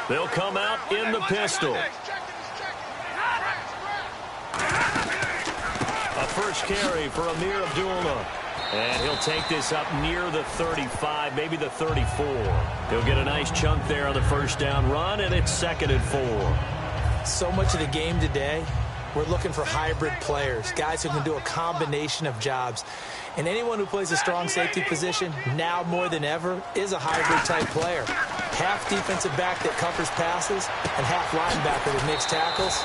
They'll come out in the pistol. A first carry for Amir Abdullah. And he'll take this up near the 35, maybe the 34. He'll get a nice chunk there on the first down run, and it's 2nd and 4. So much of the game today, we're looking for hybrid players, guys who can do a combination of jobs. And anyone who plays a strong safety position, now more than ever, is a hybrid-type player. Half defensive back that covers passes and half linebacker that makes tackles.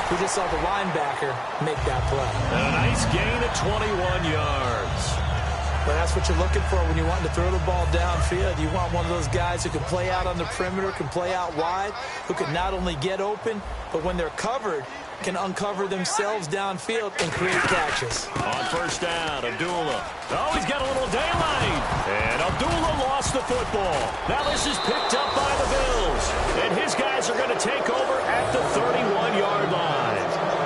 We just saw the linebacker make that play. A nice gain of 21 yards. But that's what you're looking for when you're wanting to throw the ball downfield. You want one of those guys who can play out on the perimeter, can play out wide, who can not only get open, but when they're covered, can uncover themselves downfield and create catches. On first down, Abdullah. Oh, he's got a little daylight. And Abdullah lost the football. Now this is picked up by the Bills. And his guys are going to take over at the 31-yard line.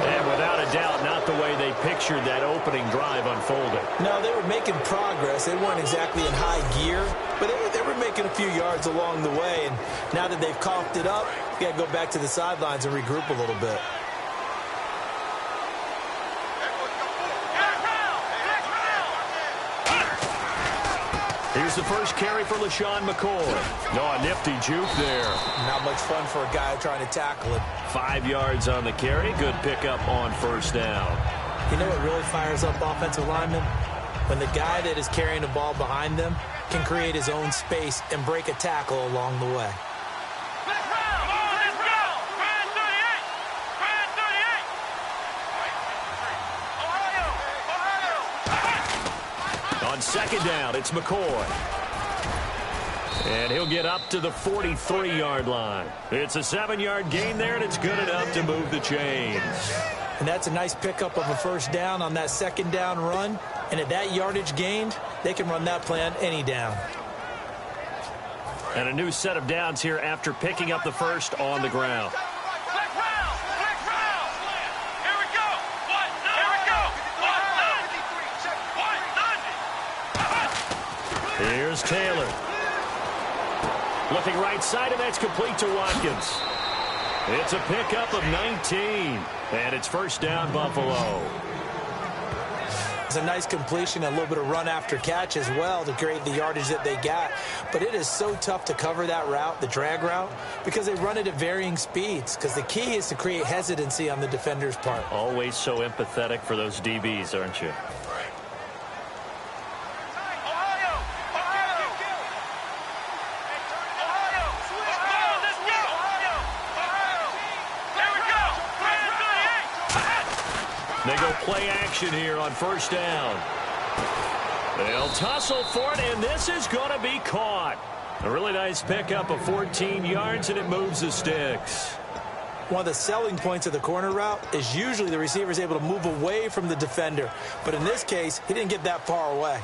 And without a doubt, not the way they pictured that opening drive unfolding. No, they were making progress. They weren't exactly in high gear, but they were making a few yards along the way. And now that they've coughed it up, you got to go back to the sidelines and regroup a little bit. Here's the first carry for LaShawn McCoy. No, a nifty juke there. Not much fun for a guy trying to tackle it. 5 yards on the carry. Good pickup on first down. You know what really fires up offensive linemen? When the guy that is carrying the ball behind them can create his own space and break a tackle along the way. On second down, it's McCoy. And he'll get up to the 43-yard line. It's a 7-yard gain there, and it's good enough to move the chains. And that's a nice pickup of a first down on that second down run. And at that yardage gained, they can run that play on any down. And a new set of downs here after picking up the first on the ground. Here's Taylor. Looking right side, and that's complete to Watkins. It's a pickup of 19, and it's first down, Buffalo. It's a nice completion, a little bit of run after catch as well to create the yardage that they got. But it is so tough to cover that route, the drag route, because they run it at varying speeds. Because the key is to create hesitancy on the defender's part. Always so empathetic for those DBs, aren't you? They go play action here on first down. They'll tussle for it, and this is going to be caught. A really nice pickup of 14 yards, and it moves the sticks. One of the selling points of the corner route is usually the receiver is able to move away from the defender. But in this case, he didn't get that far away.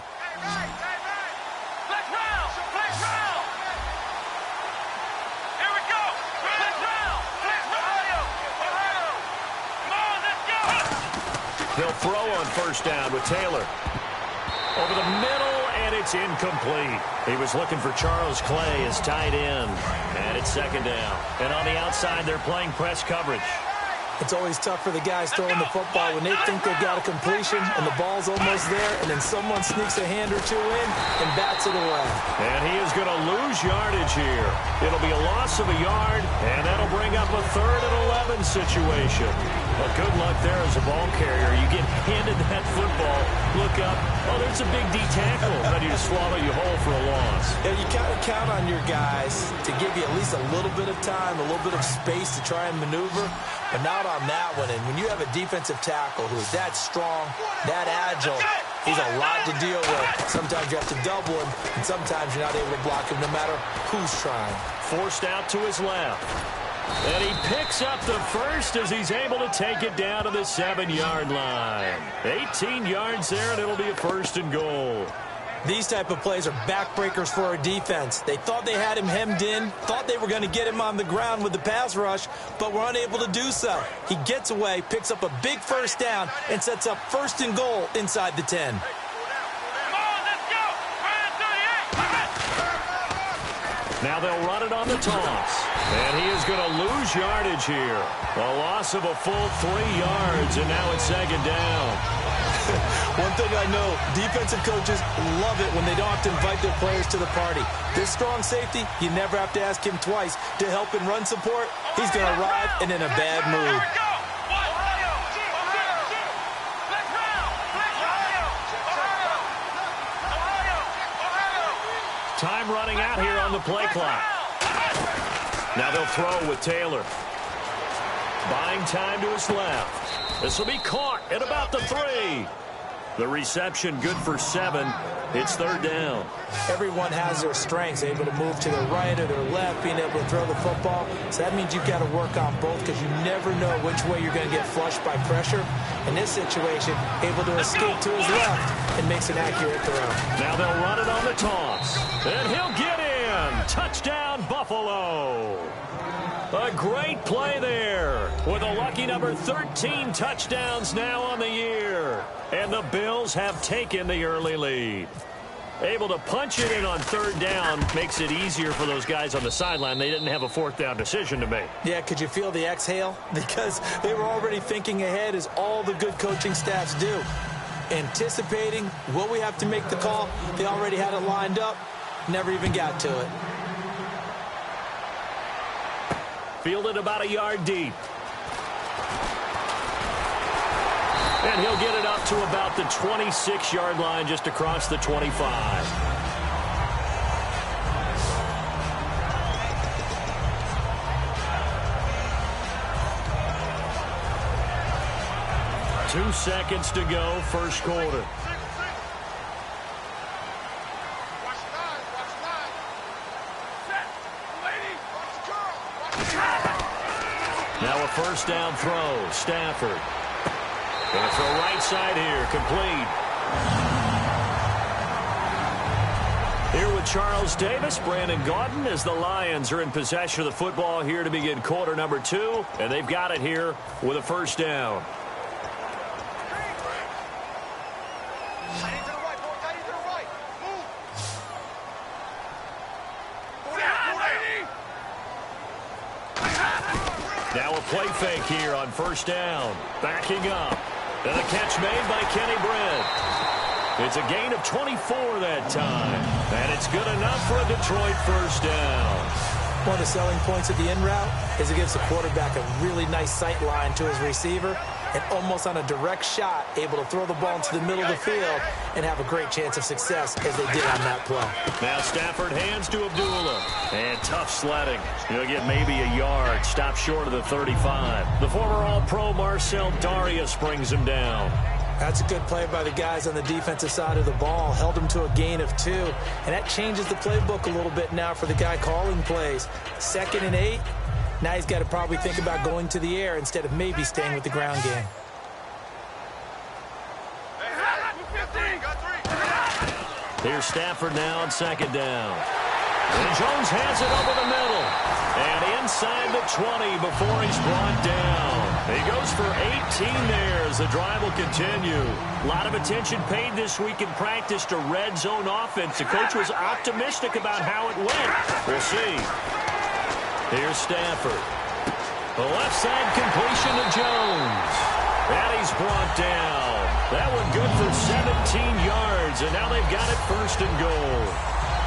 They'll throw on first down with Taylor. Over the middle, and it's incomplete. He was looking for Charles Clay as tight end. And it's second down. And on the outside, they're playing press coverage. It's always tough for the guys throwing the football when they think they've got a completion and the ball's almost there, and then someone sneaks a hand or two in and bats it away. And he is going to lose yardage here. It'll be a loss of a yard, and that'll bring up a 3rd and 11 situation. Well, good luck there as a ball carrier. You get handed that football, look up, oh, there's a big D tackle ready to swallow you whole for a loss. Yeah, you kind of count on your guys to give you at least a little bit of time, a little bit of space to try and maneuver, but not on that one. And when you have a defensive tackle who is that strong, that agile, he's a lot to deal with. Sometimes you have to double him, and sometimes you're not able to block him no matter who's trying. Forced out to his left. And he picks up the first as he's able to take it down to the 7-yard line. 18 yards there, and it'll be a 1st and goal. These type of plays are backbreakers for our defense. They thought they had him hemmed in, thought they were going to get him on the ground with the pass rush, but were unable to do so. He gets away, picks up a big first down, and sets up 1st and goal inside the 10. Now they'll run it on the toss. And he is going to lose yardage here. A loss of a full 3 yards, and now it's second down. One thing I know, defensive coaches love it when they don't have to invite their players to the party. This strong safety, you never have to ask him twice to help in run support. He's going to arrive and in a bad mood. Time running out here on the play clock. Now they'll throw with Taylor. Buying time to his left. This will be caught at about the 3. The reception good for 7. It's third down. Everyone has their strengths, able to move to their right or their left, being able to throw the football. So that means you've got to work on both because you never know which way you're going to get flushed by pressure. In this situation, able to escape to his left and makes an accurate throw. Now they'll run it on the toss. And he'll get in. Touchdown, Buffalo. A great play there with a lucky number 13 touchdowns now on the year. And the Bills have taken the early lead. Able to punch it in on third down makes it easier for those guys on the sideline. They didn't have a fourth down decision to make. Yeah, could you feel the exhale? Because they were already thinking ahead, as all the good coaching staffs do. Anticipating, will we have to make the call? They already had it lined up. Never even got to it. Fielded about a yard deep. And he'll get it up to about the 26-yard line, just across the 25. Two seconds to go, first quarter. Now a first down throw, Stafford. Going to throw right side here, complete. Here with Charles Davis, Brandon Gaudin, as the Lions are in possession of the football here to begin quarter number 2. And they've got it here with a first down. Now a play fake here on first down. Backing up. And a catch made by Kenny Britt. It's a gain of 24 that time. And it's good enough for a Detroit first down. One of the selling points of the in route is it gives the quarterback a really nice sight line to his receiver, and almost on a direct shot, able to throw the ball into the middle of the field and have a great chance of success as they did on that play. Now Stafford hands to Abdullah. And tough sledding. He'll get maybe a yard. Stop short of the 35. The former All-Pro Marcel Darius brings him down. That's a good play by the guys on the defensive side of the ball. Held him to a gain of 2. And that changes the playbook a little bit now for the guy calling plays. 2nd and 8. Now he's got to probably think about going to the air instead of maybe staying with the ground game. Here's Stafford now on second down. And Jones has it over the middle. And inside the 20 before he's brought down. He goes for 18 there as the drive will continue. A lot of attention paid this week in practice to red zone offense. The coach was optimistic about how it went. We'll see. Here's Stafford. The left side completion to Jones. And he's brought down. That one good for 17 yards. And now they've got it first and goal.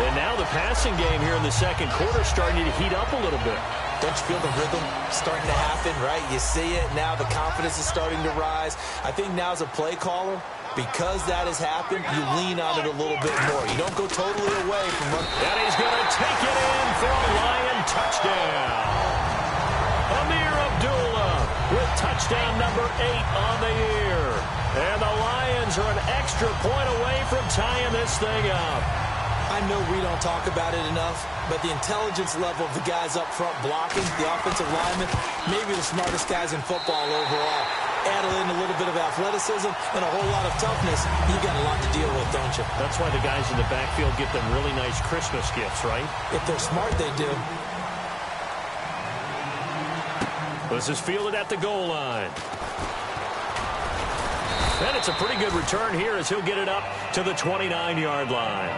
And now the passing game here in the second quarter starting to heat up a little bit. Don't you feel the rhythm starting to happen, right? You see it. Now the confidence is starting to rise. I think now as a play caller, because that has happened, you lean on it a little bit more. You don't go totally away from running. And he's going to take it in for a Lion touchdown. Amir Abdullah with touchdown number 8 on the year. And the Lions are an extra point away from tying this thing up. I know we don't talk about it enough, but the intelligence level of the guys up front blocking, the offensive linemen, maybe the smartest guys in football overall. Add in a little bit of athleticism and a whole lot of toughness, you got a lot to deal with, don't you? That's why the guys in the backfield get them really nice Christmas gifts, right? If they're smart, they do. This is fielded at the goal line. And it's a pretty good return here as he'll get it up to the 29-yard line.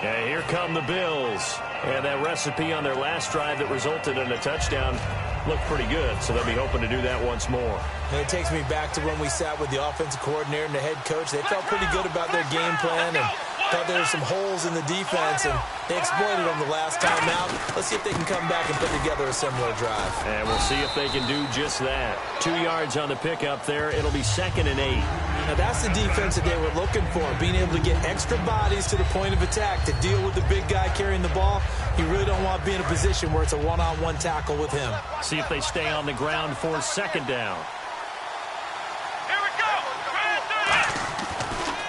And here come the Bills. And that recipe on their last drive that resulted in a touchdown looked pretty good, so they'll be hoping to do that once more. And it takes me back to when we sat with the offensive coordinator and the head coach. They felt pretty good about their game plan and thought there were some holes in the defense, and they exploited them the last time out. Let's see if they can come back and put together a similar drive. And we'll see if they can do just that. 2 yards on the pickup there. It'll be 2nd and 8. Now, that's the defense that they were looking for, being able to get extra bodies to the point of attack to deal with the big guy carrying the ball. You really don't want to be in a position where it's a one-on-one tackle with him. See if they stay on the ground for 2nd down. Here we go.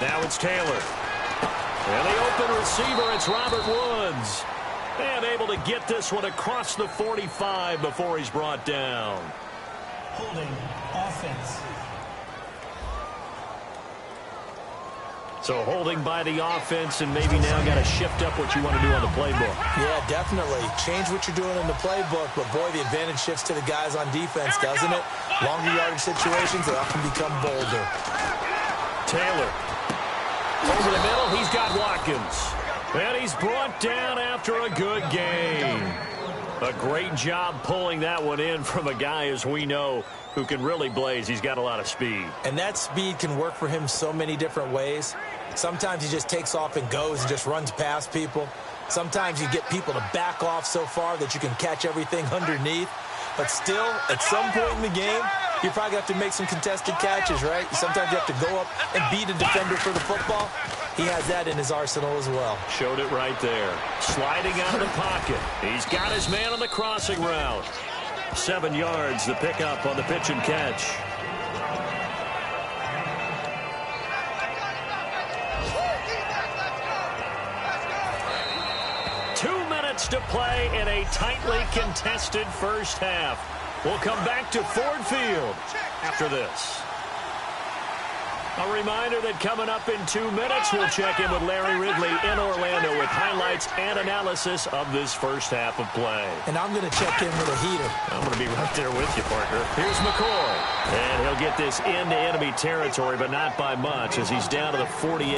Now it's Taylor. And the open receiver, it's Robert Woods. And able to get this one across the 45 before he's brought down. Holding offense. So holding by the offense, and maybe now got to shift up what you want to do on the playbook. Yeah, definitely. Change what you're doing in the playbook, but boy, the advantage shifts to the guys on defense, doesn't it? Longer yardage situations, they often become bolder. Taylor. Over the middle, he's got Watkins. And he's brought down after a good game. A great job pulling that one in from a guy, as we know, who can really blaze. He's got a lot of speed. And that speed can work for him so many different ways. Sometimes he just takes off and goes and just runs past people. Sometimes you get people to back off so far that you can catch everything underneath. But still, at some point in the game, you probably have to make some contested catches, right? Sometimes you have to go up and beat a defender for the football. He has that in his arsenal as well. Showed it right there. Sliding out of the pocket. He's got his man on the crossing route. 7 yards, the pickup on the pitch and catch. To play in a tightly contested first half. We'll come back to Ford Field after this. A reminder that coming up in 2 minutes, we'll check in with Larry Ridley in Orlando with highlights and analysis of this first half of play. And I'm going to check in with a heater. I'm going to be right there with you, Parker. Here's McCoy. And he'll get this into enemy territory, but not by much, as he's down to the 48.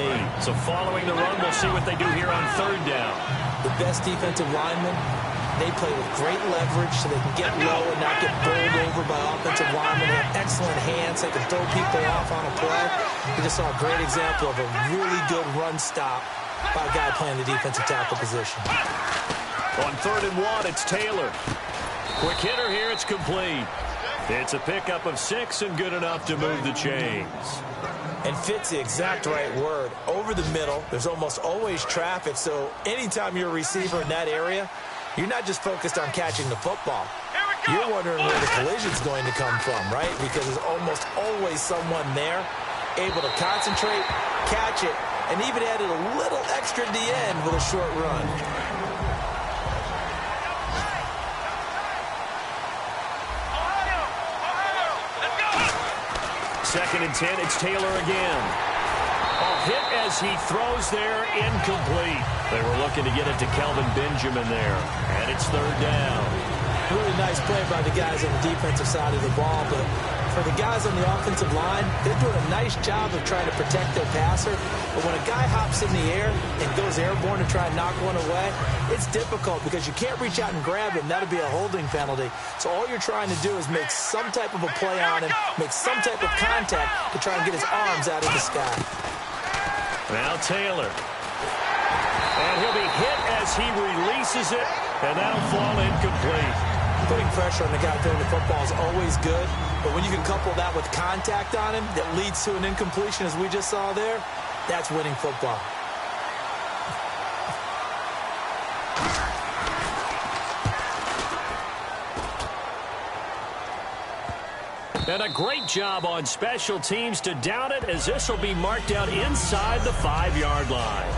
So following the run, we'll see what they do here on 3rd down. The best defensive linemen, they play with great leverage so they can get low and not get bowled over by offensive linemen. They have excellent hands. They can throw people off on a play. We just saw a great example of a really good run stop by a guy playing the defensive tackle position. On 3rd and 1, it's Taylor. Quick hitter here, it's complete. It's a pickup of 6 and good enough to move the chains. And fit's the exact right word. Over the middle, there's almost always traffic, so anytime you're a receiver in that area, you're not just focused on catching the football. You're wondering where the collision's going to come from, right? Because there's almost always someone there able to concentrate, catch it, and even added a little extra at the end with a short run. Second and 10, it's Taylor again. A hit as he throws there, incomplete. They were looking to get it to Kelvin Benjamin there, and it's 3rd down. Really nice play by the guys on the defensive side of the ball, but for the guys on the offensive line, they're doing a nice job of trying to protect their passer. But when a guy hops in the air and goes airborne to try and knock one away, it's difficult because you can't reach out and grab him. That'll be a holding penalty. So all you're trying to do is make some type of a play on him, make some type of contact to try and get his arms out of the sky. Now Taylor. And he'll be hit as he releases it, and that'll fall incomplete. Putting pressure on the guy throwing the football is always good, but when you can couple that with contact on him that leads to an incompletion, as we just saw there, that's winning football. And a great job on special teams to down it, as this will be marked out inside the 5-yard line.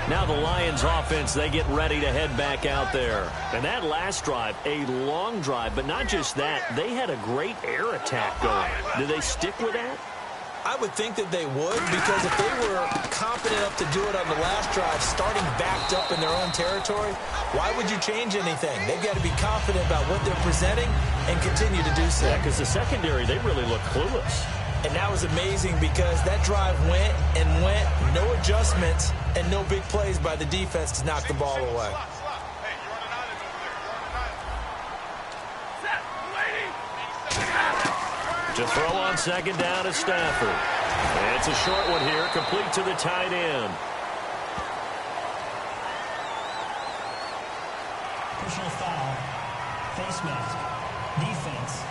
Now the Lions offense, they get ready to head back out there. And that last drive, a long drive, but not just that, they had a great air attack going. Do they stick with that? I would think that they would, because if they were confident enough to do it on the last drive, starting backed up in their own territory, why would you change anything? They've got to be confident about what they're presenting and continue to do so. Yeah, because the secondary, they really look clueless. And that was amazing because that drive went and went, no adjustments, and no big plays by the defense to knock the ball away. To throw on second down is Stafford. And it's a short one here, complete to the tight end. Personal foul, face mask, defense.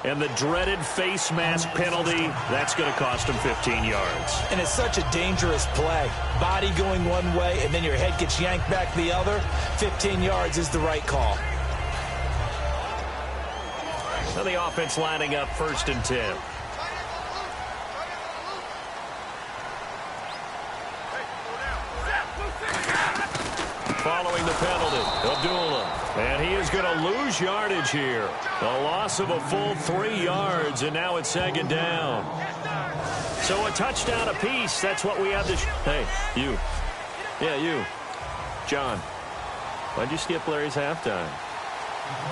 And the dreaded face mask penalty, that's going to cost him 15 yards. And it's such a dangerous play. Body going one way, and then your head gets yanked back the other. 15 yards is the right call. So the offense lining up 1st and 10. Following the penalty, Abdullah. And he is going to lose yardage here. A loss of a full 3 yards, and now it's 2nd down. So a touchdown apiece. That's what we have to... Hey, you. Yeah, you. John. Why'd you skip Larry's halftime?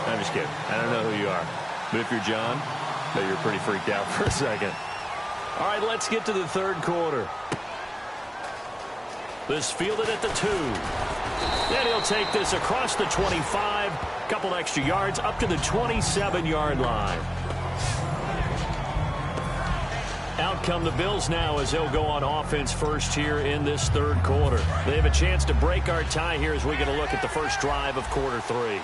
I'm just kidding. I don't know who you are. But if you're John, maybe you're pretty freaked out for a second. All right, let's get to the 3rd quarter. This fielded at the 2. Then he'll take this across the 25. Couple extra yards up to the 27-yard line. Out come the Bills now as they'll go on offense first here in this 3rd quarter. They have a chance to break our tie here as we get a look at the first drive of quarter 3.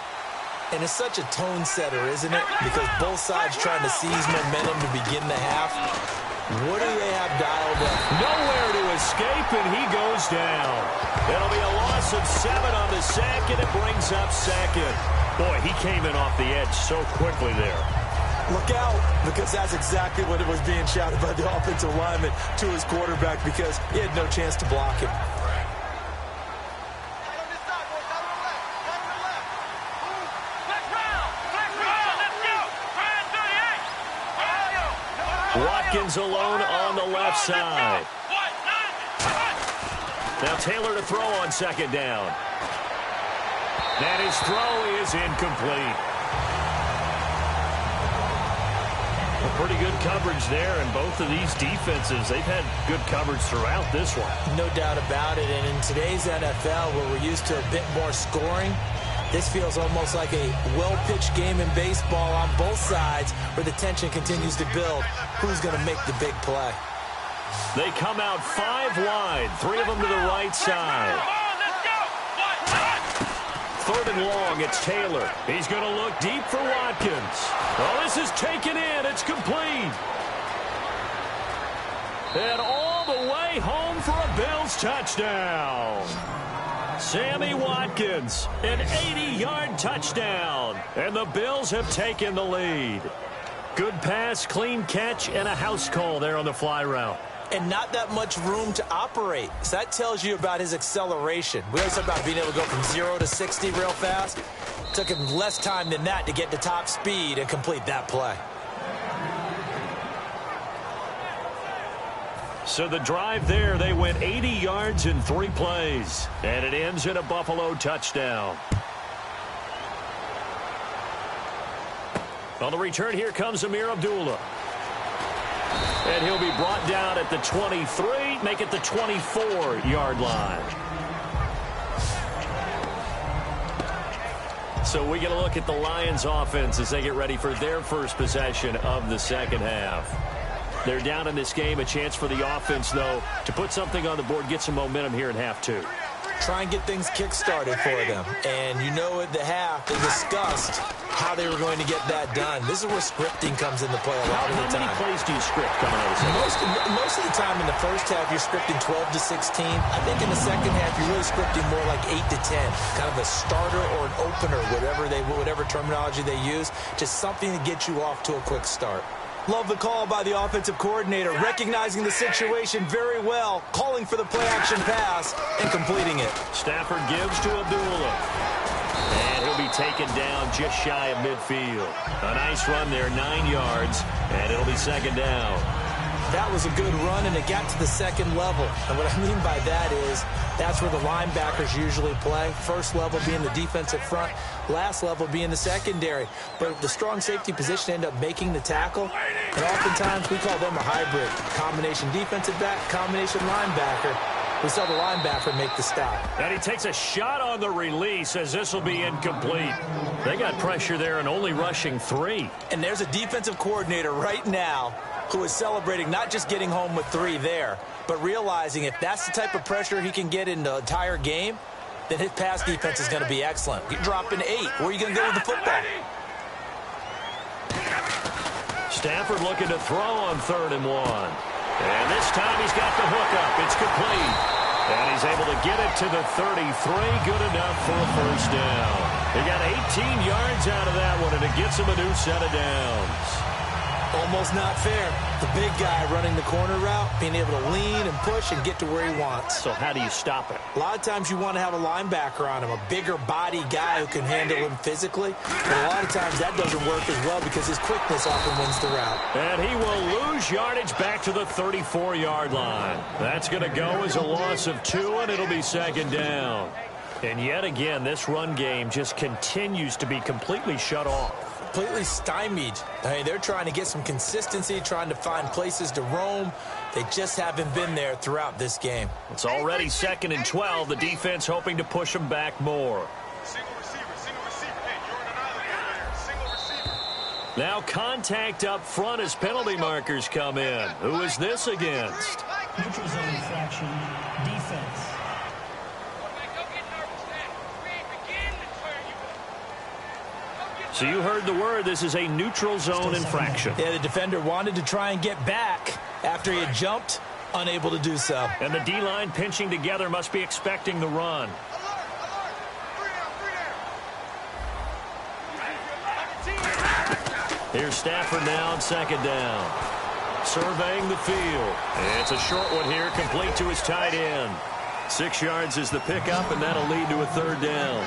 And it's such a tone setter, isn't it? Because both sides trying to seize momentum to begin the half. What do they have dialed up? Nowhere to escape, and he goes down. It'll be a loss of 7 on the sack, and it brings up 2nd. Boy, he came in off the edge so quickly there. Look out, because that's exactly what it was being shouted by the offensive lineman to his quarterback, because he had no chance to block him. Watkins alone on the left side. Now Taylor to throw on 2nd down. And his throw is incomplete. Well, pretty good coverage there, and both of these defenses, they've had good coverage throughout this one. No doubt about it, and in today's NFL, where we're used to a bit more scoring, this feels almost like a well-pitched game in baseball on both sides where the tension continues to build. Who's going to make the big play? They come out 5 wide, 3 of them to the right side. 3rd and long, it's Taylor. He's going to look deep for Watkins. Oh, this is taken in. It's complete. And all the way home for a Bills touchdown. Sammy Watkins, an 80-yard touchdown, and the Bills have taken the lead. Good pass, clean catch, and a house call there on the fly route. And not that much room to operate. So that tells you about his acceleration. We always talk about being able to go from 0 to 60 real fast. It took him less time than that to get to top speed and complete that play. So the drive there, they went 80 yards in 3 plays. And it ends in a Buffalo touchdown. On the return, here comes Amir Abdullah. And he'll be brought down at the 23, make it the 24-yard line. So we get a look at the Lions offense as they get ready for their first possession of the 2nd half. They're down in this game. A chance for the offense, though, to put something on the board, get some momentum here in half 2. Try and get things kick-started for them. And you know at the half, they discussed how they were going to get that done. This is where scripting comes into play a lot of the time. How many plays do you script coming out of the second? Most of the time in the first half, you're scripting 12 to 16. I think in the second half, you're really scripting more like 8 to 10. Kind of a starter or an opener, whatever terminology they use. Just something to get you off to a quick start. Love the call by the offensive coordinator, recognizing the situation very well, calling for the play-action pass, and completing it. Stafford gives to Abdullah. And he'll be be taken down just shy of midfield. A nice run there, 9 yards, and it'll be second down. That was a good run, and it got to the second level. And what I mean by that is that's where the linebackers usually play. First level being the defensive front, last level being the secondary. But the strong safety position ended up making the tackle, and oftentimes we call them a hybrid. Combination defensive back, combination linebacker. We saw the linebacker make the stop. And he takes a shot on the release as this will be incomplete. They got pressure there and only rushing 3. And there's a defensive coordinator right now who is celebrating not just getting home with 3 there, but realizing if that's the type of pressure he can get in the entire game, then his pass defense is going to be excellent. You're dropping 8. Where are you going to go with the football? Stafford looking to throw on 3rd and 1. And this time he's got the hookup. It's complete. And he's able to get it to the 33. Good enough for a first down. They got 18 yards out of that one, and it gets him a new set of downs. Almost not fair. The big guy running the corner route, being able to lean and push and get to where he wants. So how do you stop it? A lot of times you want to have a linebacker on him, a bigger body guy who can handle him physically. But a lot of times that doesn't work as well because his quickness often wins the route. And he will lose yardage back to the 34-yard line. That's going to go as a loss of 2, and it'll be second down. And yet again, this run game just continues to be completely shut off. Completely stymied. I mean, they're trying to get some consistency, trying to find places to roam. They just haven't been there throughout this game. It's already 2nd and 12. The defense hoping to push them back more. Single receiver. Hey, you're on an island there. Single receiver. Now contact up front as penalty markers come in. Who is this against? Neutral zone infraction. Defense. So you heard the word. This is a neutral zone infraction. Yeah, the defender wanted to try and get back after he had jumped, unable to do so. And the D-line pinching together must be expecting the run. Here's Stafford now on 2nd down. Surveying the field. It's a short one here, complete to his tight end. 6 yards is the pickup, and that'll lead to a 3rd down.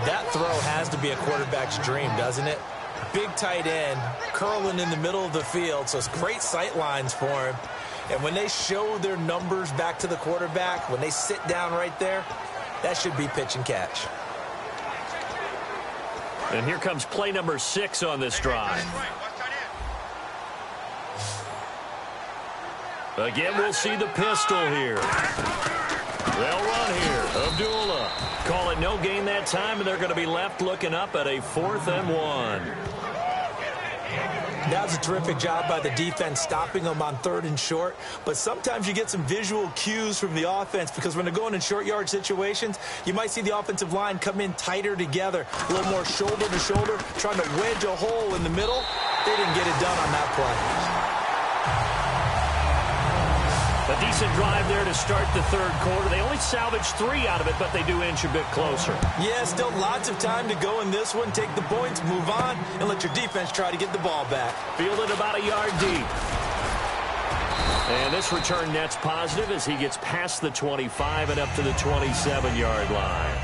That throw has to be a quarterback's dream, doesn't it? Big tight end, curling in the middle of the field, so it's great sight lines for him. And when they show their numbers back to the quarterback, when they sit down right there, that should be pitch and catch. And here comes play number 6 on this drive. Again, we'll see the pistol here. They'll run here. Abdullah. Call it no gain that time, and they're going to be left looking up at a 4th and 1. That was a terrific job by the defense stopping them on 3rd and short. But sometimes you get some visual cues from the offense because when they're going in short yard situations, you might see the offensive line come in tighter together, a little more shoulder to shoulder, trying to wedge a hole in the middle. They didn't get it done on that play. A decent drive there to start the 3rd quarter. They only salvaged 3 out of it, but they do inch a bit closer. Yeah, still lots of time to go in this one. Take the points, move on, and let your defense try to get the ball back. Fielded about a yard deep. And this return net's positive as he gets past the 25 and up to the 27-yard line.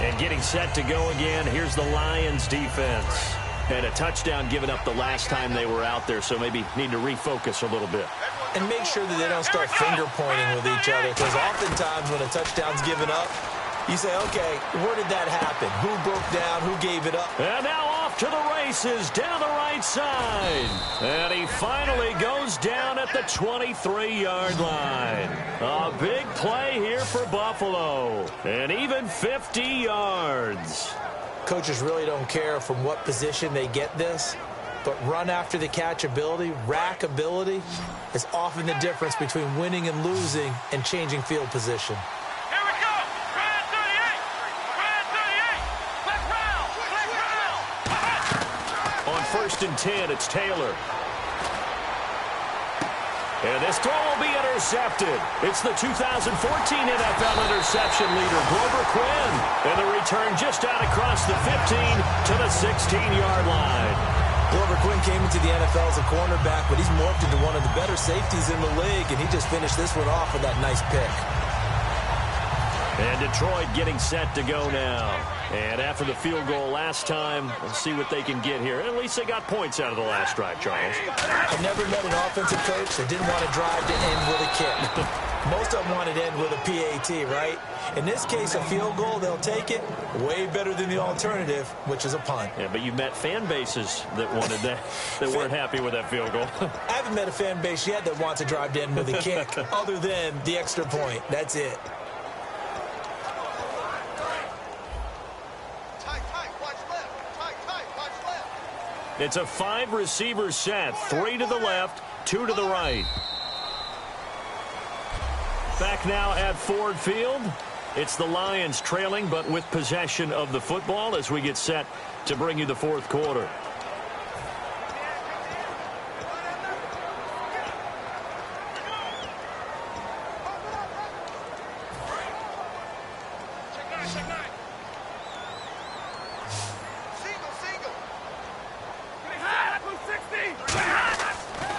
And getting set to go again, here's the Lions defense. And a touchdown given up the last time they were out there, so maybe need to refocus a little bit. And make sure that they don't start finger pointing with each other, because oftentimes when a touchdown's given up, you say, okay, where did that happen? Who broke down? Who gave it up? And now off to the races, down the right side. And he finally goes down at the 23-yard line. A big play here for Buffalo. And even 50 yards. Coaches really don't care from what position they get this, but run after the catch ability, rack ability, is often the difference between winning and losing and changing field position. Here we go. Grand 38. Left round. On 1st and 10, it's Taylor. And this throw will be intercepted. It's the 2014 NFL interception leader, Glover Quinn. And the return just out across the 15 to the 16-yard line. Glover Quinn came into the NFL as a cornerback, but he's morphed into one of the better safeties in the league, and he just finished this one off with that nice pick. And Detroit getting set to go now. And after the field goal last time, we'll see what they can get here. At least they got points out of the last drive, Charles. I've never met an offensive coach that didn't want to drive to end with a kick. Most of them wanted to end with a PAT, right? In this case, a field goal, they'll take it. Way better than the alternative, which is a punt. Yeah, but you've met fan bases that wanted that, that weren't happy with that field goal. I haven't met a fan base yet that wants to drive to end with a kick, other than the extra point. That's it. It's a 5-receiver set. 3 to the left, 2 to the right. Back now at Ford Field. It's the Lions trailing, but with possession of the football as we get set to bring you the fourth quarter.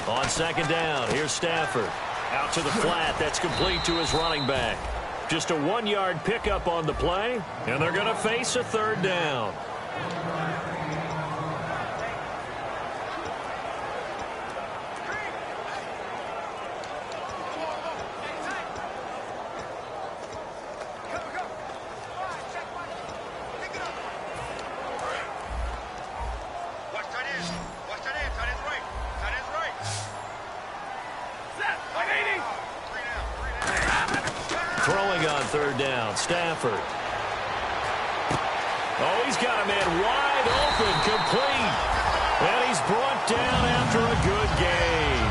On second down, here's Stafford. Out to the flat, that's complete to his running back. Just a 1-yard pickup on the play, and they're going to face a third down. Throwing on third down, Stafford. Oh, he's got a man wide open, complete. And he's brought down after a good gain.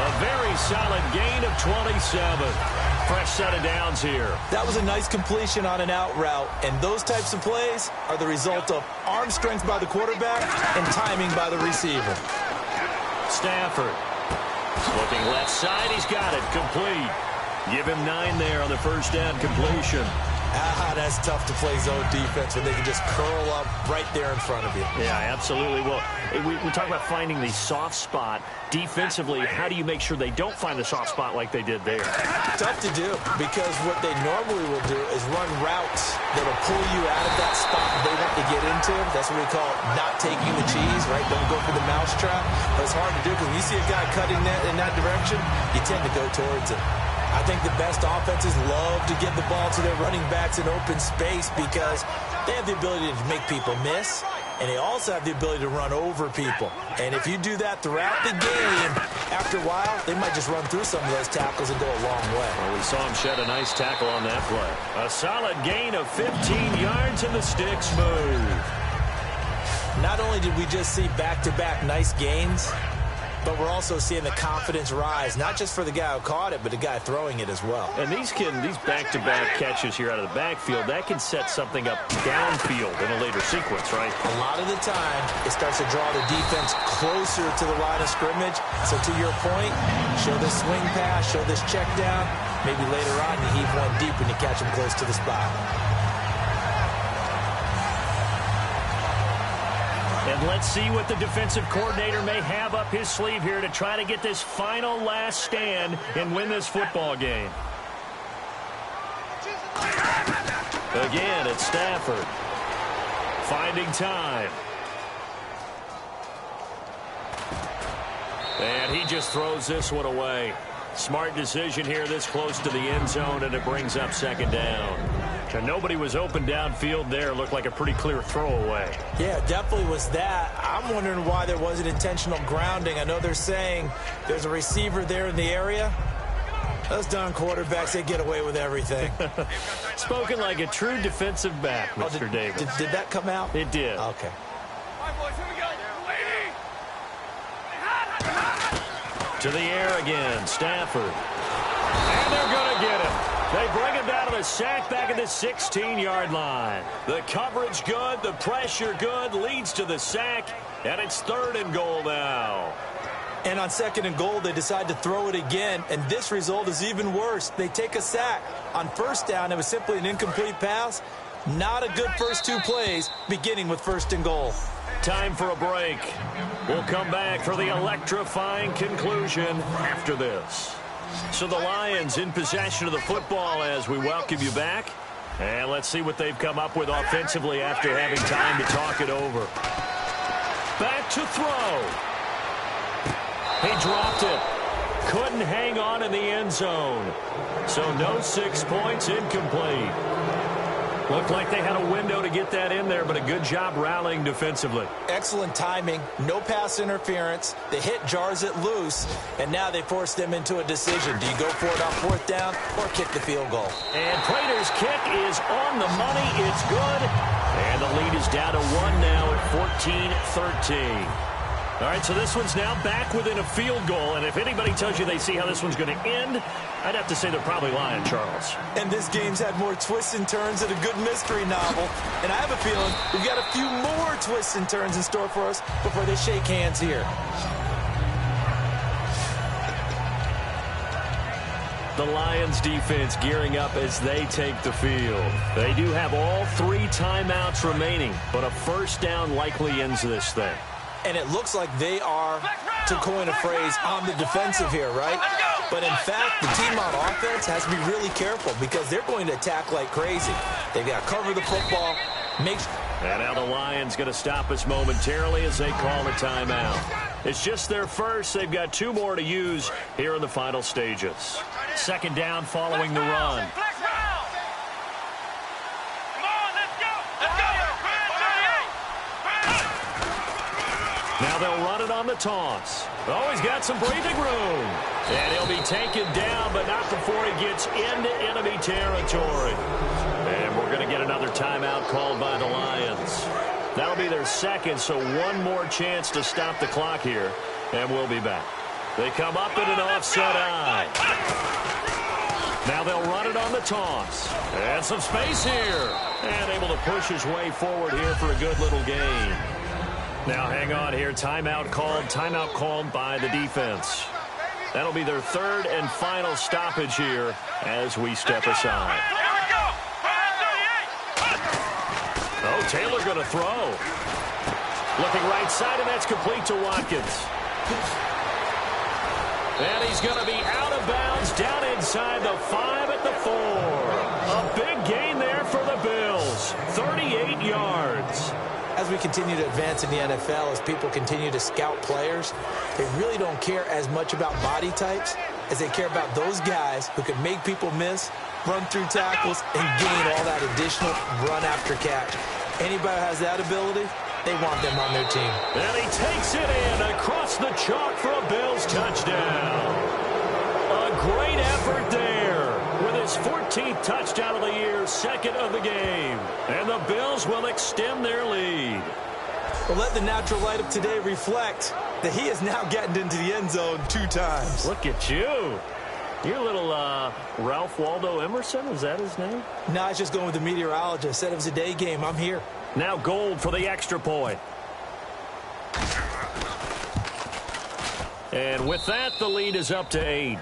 A very solid gain of 27. Fresh set of downs here. That was a nice completion on an out route, and those types of plays are the result of arm strength by the quarterback and timing by the receiver. Stafford. Looking left side, he's got it, complete. Give him 9 there on the first down completion. That's tough to play zone defense when they can just curl up right there in front of you. Yeah, absolutely. Well, we talk about finding the soft spot. Defensively, how do you make sure they don't find the soft spot like they did there? Tough to do, because what they normally will do is run routes that will pull you out of that spot they want to get into. That's what we call not taking the cheese, right? Don't go for the mousetrap. But it's hard to do because when you see a guy cutting that in that direction, you tend to go towards it. I think the best offenses love to give the ball to their running backs in open space because they have the ability to make people miss, and they also have the ability to run over people. And if you do that throughout the game, after a while, they might just run through some of those tackles and go a long way. Well, we saw him shed a nice tackle on that play. A solid gain of 15 yards and the sticks move. Not only did we just see back-to-back nice gains, but we're also seeing the confidence rise, not just for the guy who caught it, but the guy throwing it as well. And these back-to-back catches here out of the backfield, that can set something up downfield in a later sequence, right? A lot of the time, it starts to draw the defense closer to the line of scrimmage. So to your point, show this swing pass, show this check down. Maybe later on, you heave one deep when you catch him close to the spot. And let's see what the defensive coordinator may have up his sleeve here to try to get this final last stand and win this football game. Again, it's Stafford. Finding time. And he just throws this one away. Smart decision here this close to the end zone, and it brings up second down. And nobody was open downfield there. Looked like a pretty clear throwaway. Yeah, definitely was that. I'm wondering why there wasn't intentional grounding. I know they're saying there's a receiver there in the area. Those darn quarterbacks, they get away with everything. Spoken like a true defensive back, Mr. Davis. Did that come out? It did. Okay. To the air again, Stafford. And they're going to get him. They bring him down to the sack back at the 16-yard line. The coverage good, the pressure good, leads to the sack, and it's 3rd and goal now. And on 2nd and goal, they decide to throw it again, and this result is even worse. They take a sack. On 1st down, it was simply an incomplete pass. Not a good first 2 plays, beginning with 1st and goal. Time for a break. We'll come back for the electrifying conclusion after this. So the Lions in possession of the football as we welcome you back. And let's see what they've come up with offensively after having time to talk it over. Back to throw. He dropped it. Couldn't hang on in the end zone. So no 6 points, incomplete. Looked like they had a window to get that in there, but a good job rallying defensively. Excellent timing, no pass interference. The hit jars it loose, and now they force them into a decision. Do you go for it on 4th down or kick the field goal? And Prater's kick is on the money. It's good. And the lead is down to 1 now at 14-13. All right, so this one's now back within a field goal, and if anybody tells you they see how this one's going to end, I'd have to say they're probably lying, Charles. And this game's had more twists and turns than a good mystery novel, and I have a feeling we've got a few more twists and turns in store for us before they shake hands here. The Lions defense gearing up as they take the field. They do have all 3 timeouts remaining, but a first down likely ends this thing. And it looks like they are, to coin a phrase, on the defensive here, right? But in fact, the team on offense has to be really careful because they're going to attack like crazy. They've got to cover the football. And now the Lions going to stop us momentarily as they call a timeout. It's just their first. They've got 2 more to use here in the final stages. 2nd down following the run. Now they'll run it on the toss. Oh, he's got some breathing room. And he'll be taken down, but not before he gets into enemy territory. And we're going to get another timeout called by the Lions. That'll be their 2nd, so 1 more chance to stop the clock here. And we'll be back. They come up in an offset eye. Now they'll run it on the toss. And some space here. And able to push his way forward here for a good little gain. Now hang on here. Timeout called by the defense. That'll be their 3rd and final stoppage here as we step aside. Oh, Taylor going to throw. Looking right side, and that's complete to Watkins. And he's going to be out of bounds down inside the 5 at the 4. A big gain there for the Bills. 38 yards. As we continue to advance in the NFL, as people continue to scout players, they really don't care as much about body types as they care about those guys who can make people miss, run through tackles, and gain all that additional run after catch. Anybody who has that ability, they want them on their team. And he takes it in across the chalk for a Bills touchdown. A great effort there with his 14th touchdown of the year, 2nd of the game. And the Bills will extend their lead. Well, let the natural light of today reflect that he has now gotten into the end zone 2 times. Look at you. You're a little Ralph Waldo Emerson, is that his name? No, I was just going with the meteorologist. Said it was a day game. I'm here. Now Gold for the extra point. And with that, the lead is up to 8.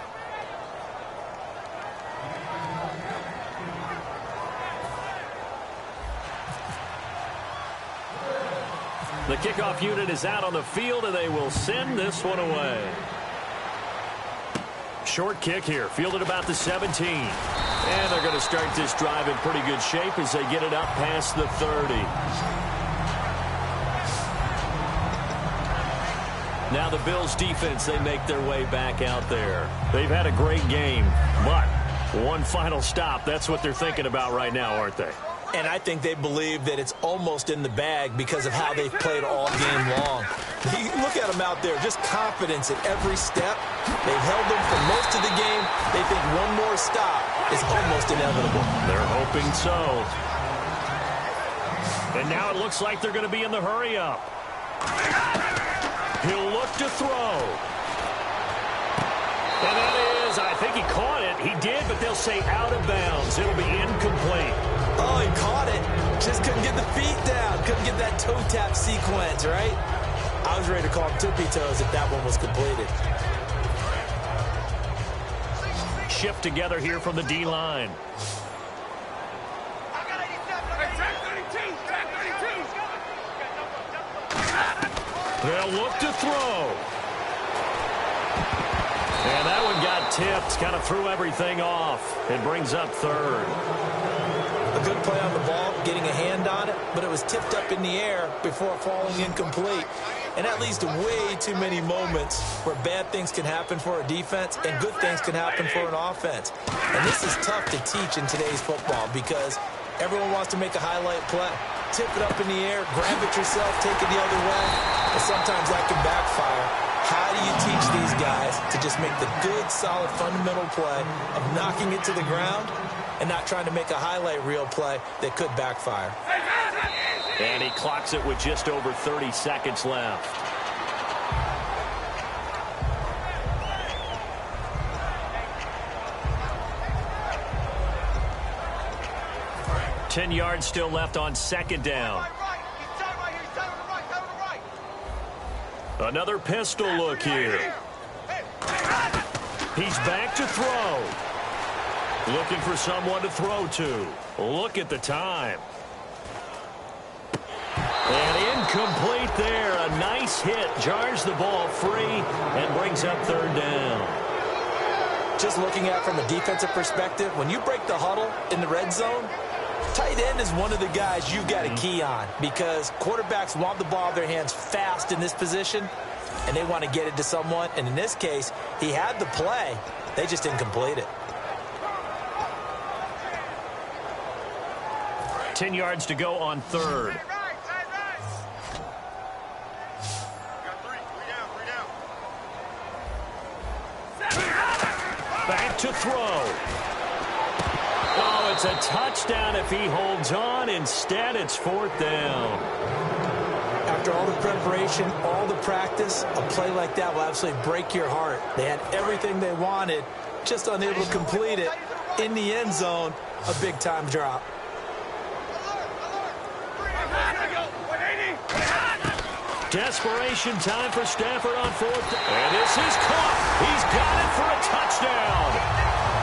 The kickoff unit is out on the field, and they will send this one away. Short kick here, fielded about the 17. And they're going to start this drive in pretty good shape as they get it up past the 30. Now the Bills defense, they make their way back out there. They've had a great game, but 1 final stop, that's what they're thinking about right now, aren't they? And I think they believe that it's almost in the bag because of how they've played all game long. Look at them out there, just confidence at every step. They've held them for most of the game. They think 1 more stop is almost inevitable. They're hoping so. And now it looks like they're going to be in the hurry-up. He'll look to throw. And that is, I think he caught it. He did, but they'll say out of bounds. It'll be incomplete. Oh, he caught it. Just couldn't get the feet down. Couldn't get that toe tap sequence, right? I was ready to call him tippy toes if that one was completed. Shift together here from the D-line. They'll look to throw. And that one got tipped, kind of threw everything off. It brings up 3rd. A good play on the ball, getting a hand on it, but it was tipped up in the air before falling incomplete. And that leads to way too many moments where bad things can happen for a defense and good things can happen for an offense. And this is tough to teach in today's football because everyone wants to make a highlight play. Tip it up in the air, grab it yourself, take it the other way. And sometimes that can backfire. How do you teach these guys to just make the good, solid, fundamental play of knocking it to the ground and not trying to make a highlight reel play that could backfire? And he clocks it with just over 30 seconds left. Ten yards still left on second down. Another pistol look here. He's back to throw. Looking for someone to throw to. Look at the time. And incomplete there. A nice hit. Jars the ball free and brings up third down. Just looking at it from a defensive perspective, when you break the huddle in the red zone, tight end is one of the guys you've got to key on because quarterbacks want the ball in their hands fast in this position, and they want to get it to someone. And in this case, he had the play. They just didn't complete it. 10 yards to go on third. Back to throw. Oh, it's a touchdown if he holds on. Instead, it's fourth down. After all the preparation, all the practice, a play like that will absolutely break your heart. They had everything they wanted, just unable to complete it. In the end zone, a big-time drop. Desperation time for Stafford on fourth. And this is caught. He's got it for a touchdown.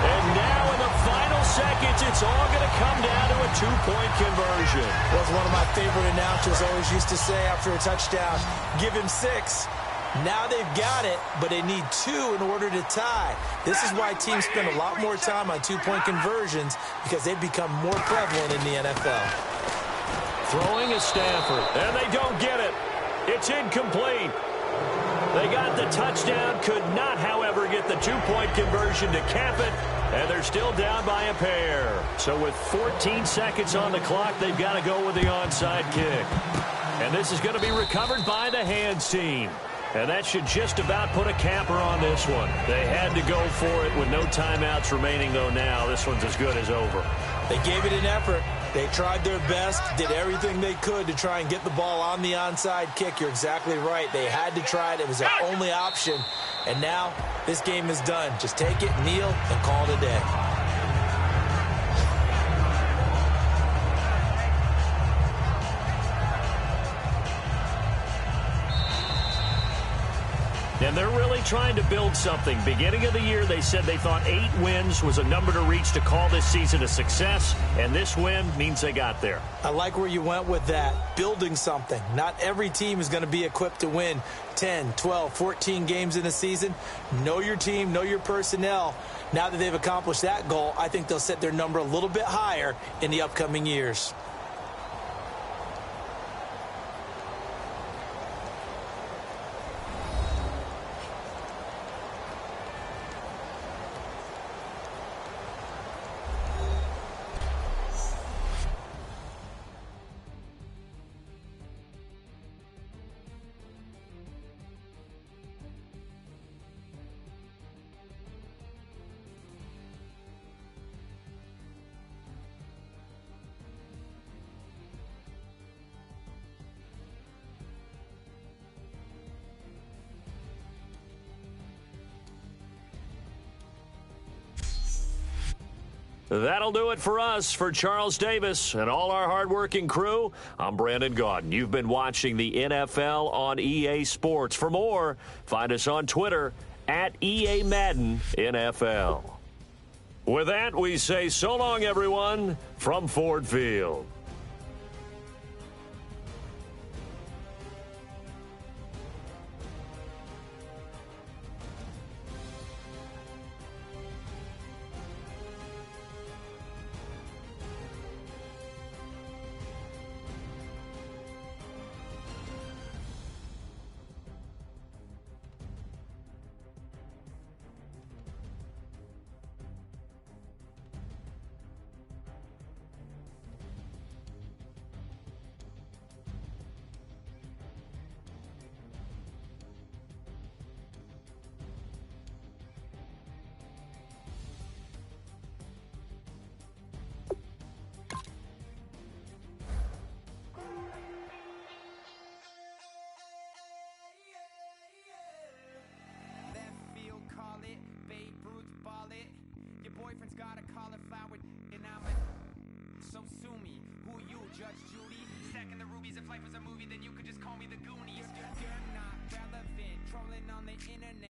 And now in the final seconds, it's all going to come down to a two-point conversion. Was one of my favorite announcers always used to say after a touchdown, give him 6. Now they've got it, but they need 2 in order to tie. This is why teams spend a lot more time on two-point conversions because they've become more prevalent in the NFL. Throwing is Stafford, and they don't get it. It's incomplete. They got the touchdown, could not, however, get the two-point conversion to cap it, and they're still down by a pair. So with 14 seconds on the clock, they've got to go with the onside kick. And this is going to be recovered by the hands team. And that should just about put a capper on this one. They had to go for it with no timeouts remaining, though now this one's as good as over. They gave it an effort. They tried their best, did everything they could to try and get the ball on the onside kick. You're exactly right. They had to try it. It was their only option. And now this game is done. Just take it, kneel, and call it a day. And they're really trying to build something. Beginning of the year, they said they thought 8 wins was a number to reach to call this season a success, and this win means they got there. I like where you went with that, building something. Not every team is going to be equipped to win 10, 12, 14 games in a season. Know your team, know your personnel. Now that they've accomplished that goal, I think they'll set their number a little bit higher in the upcoming years. That'll do it for us. For Charles Davis and all our hardworking crew, I'm Brandon Gaudin. You've been watching the NFL on EA Sports. For more, find us on Twitter at EA Madden NFL. With that, we say so long, everyone, from Ford Field. boyfriend's got a cauliflower and I'm a so sue me. Who you, Judge Judy? Stacking the rubies. If life was a movie, then you could just call me the Goonies. You're not relevant, trolling on the internet.